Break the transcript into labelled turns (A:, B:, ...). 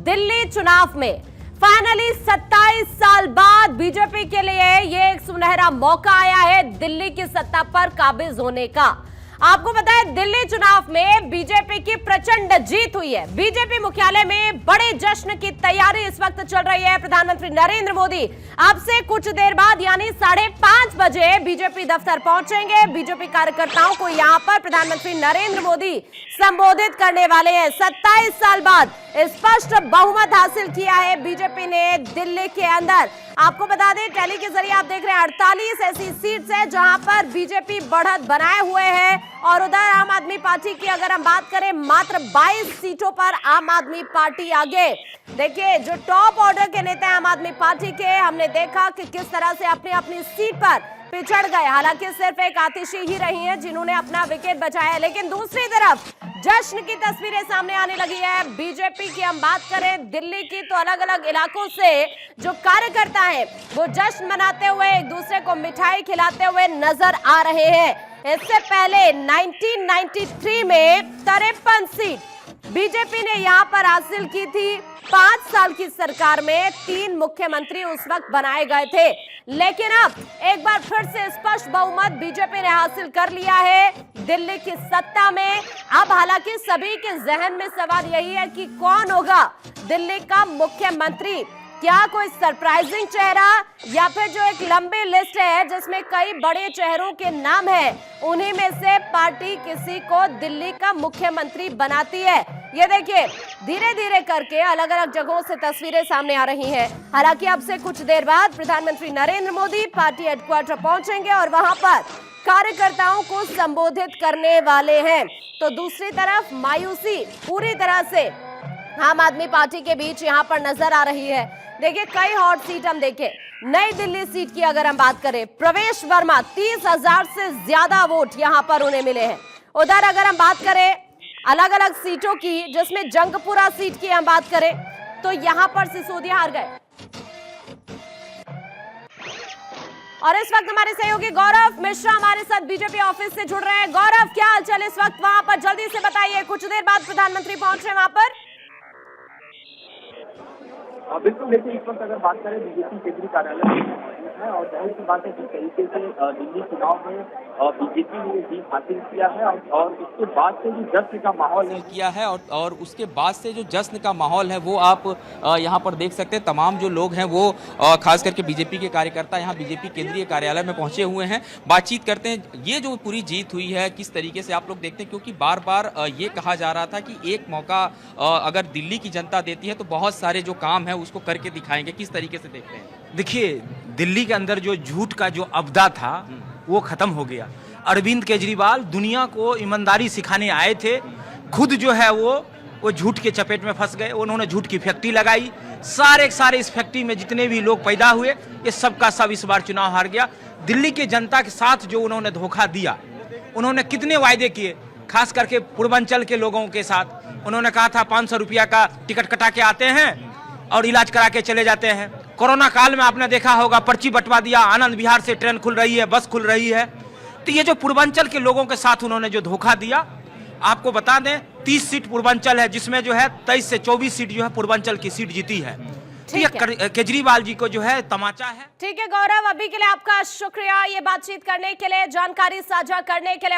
A: दिल्ली चुनाव में फाइनली 27 साल बाद बीजेपी के लिए ये एक सुनहरा मौका आया है दिल्ली की सत्ता पर काबिज होने का। आपको पता है दिल्ली चुनाव में बीजेपी की प्रचंड जीत हुई है। बीजेपी मुख्यालय में बड़े जश्न की तैयारी इस वक्त चल रही है। प्रधानमंत्री नरेंद्र मोदी अब से कुछ देर बाद यानी 5:30 बजे बीजेपी दफ्तर पहुंचेंगे। बीजेपी कार्यकर्ताओं को यहां पर प्रधानमंत्री नरेंद्र मोदी संबोधित करने वाले हैं। 27 साल बाद स्पष्ट बहुमत हासिल किया है बीजेपी ने दिल्ली के अंदर। आपको बता दें टेली के जरिए आप देख रहे हैं 48 ऐसी सीट्स है जहां पर बीजेपी बढ़त बनाए हुए है और उधर आम आदमी पार्टी की अगर हम बात करें मात्र 22 सीटों पर आम आदमी पार्टी आगे। देखिए जो टॉप ऑर्डर के नेता आम आदमी पार्टी के हमने देखा कि किस तरह से अपनी अपनी सीट पर पिछड़ गए। हालांकि सिर्फ एक आतिशी ही रही हैं जिन्होंने अपना विकेट बचाया, लेकिन दूसरी तरफ जश्न की तस्वीरें सामने आने लगी है। बीजेपी की हम बात करें दिल्ली की तो अलग अलग इलाकों से जो कार्यकर्ता हैं वो जश्न मनाते हुए एक दूसरे को मिठाई खिलाते हुए नजर आ रहे हैं। इससे पहले 1993 में 53 सीट बीजेपी ने यहां पर हासिल की थी। 5 साल की सरकार में 3 मुख्यमंत्री उस वक्त बनाए गए थे, लेकिन अब एक बार फिर से स्पष्ट बहुमत बीजेपी ने हासिल कर लिया है दिल्ली की सत्ता में। अब हालांकि सभी के जहन में सवाल यही है कि कौन होगा दिल्ली का मुख्यमंत्री। क्या कोई सरप्राइजिंग चेहरा या फिर जो एक लंबी लिस्ट है जिसमें कई बड़े चेहरों के नाम हैं, उन्हीं में से पार्टी किसी को दिल्ली का मुख्यमंत्री बनाती है। ये देखिए धीरे धीरे करके अलग अलग जगहों से तस्वीरें सामने आ रही हैं। हालांकि अब से कुछ देर बाद प्रधानमंत्री नरेंद्र मोदी पार्टी हेडक्वार्टर पहुंचेंगे और वहां पर कार्यकर्ताओं को संबोधित करने वाले हैं। तो दूसरी तरफ मायूसी पूरी तरह से आम आदमी पार्टी के बीच यहां पर नजर आ रही है। देखिए कई हॉट सीट हम देखें, नई दिल्ली सीट की अगर हम बात करें प्रवेश वर्मा 30,000 से ज्यादा वोट यहां पर उन्हें मिले हैं। उधर अगर हम बात करें अलग अलग सीटों की जिसमें जंगपुरा सीट की हम बात करें तो यहां पर सिसोदिया हार गए। और इस वक्त हमारे सहयोगी गौरव मिश्रा हमारे साथ बीजेपी ऑफिस से जुड़ रहे हैं। गौरव क्या हालचाल इस वक्त वहां पर, जल्दी से बताइए। कुछ देर बाद प्रधानमंत्री पहुंच रहे हैं वहां पर।
B: बिल्कुल, लेकिन इस वक्त अगर बात करें बीजेपी केंद्रीय कार्यालय है और जाहिर सी बात है जिस तरीके से दिल्ली चुनाव में बीजेपी ने जीत हासिल किया है और उसके बाद से जो जश्न का माहौल
C: किया है और उसके बाद से जो जश्न का माहौल है वो आप यहाँ पर देख सकते हैं। तमाम जो लोग हैं वो खास करके बीजेपी के कार्यकर्ता यहाँ बीजेपी केंद्रीय कार्यालय में पहुंचे हुए हैं, बातचीत करते हैं। ये जो पूरी जीत हुई है किस तरीके से आप लोग देखते हैं, क्योंकि बार बार ये कहा जा रहा था कि एक मौका अगर दिल्ली की जनता देती है तो बहुत सारे जो काम है उसको करके दिखाएंगे। किस तरीके से देखते हैं?
D: देखिए दिल्ली के अंदर जो झूठ का जो आपदा था वो खत्म हो गया। अरविंद केजरीवाल दुनिया को ईमानदारी सिखाने आए थे, खुद जो है वो झूठ के चपेट में फंस गए। उन्होंने झूठ की फैक्ट्री लगाई, सारे इस फैक्ट्री में जितने भी लोग पैदा हुए ये सब का सब इस बार चुनाव हार गया। दिल्ली के जनता के साथ जो उन्होंने धोखा दिया, उन्होंने कितने वायदे किए, खास करके पूर्वांचल के लोगों के साथ। उन्होंने कहा था 500 रुपया का टिकट कटा के आते हैं और इलाज करा के चले जाते हैं। कोरोना काल में आपने देखा होगा पर्ची बंटवा दिया, आनंद विहार से ट्रेन खुल रही है, बस खुल रही है। तो ये जो पूर्वांचल के लोगों के साथ उन्होंने जो धोखा दिया, आपको बता दें 30 सीट पूर्वांचल है जिसमें जो है 23 से 24 सीट जो है पूर्वांचल की सीट जीती है। तो ये केजरीवाल जी को जो है तमाचा है।
A: ठीक है गौरव, अभी के लिए आपका शुक्रिया ये बातचीत करने के लिए, जानकारी साझा करने के लिए।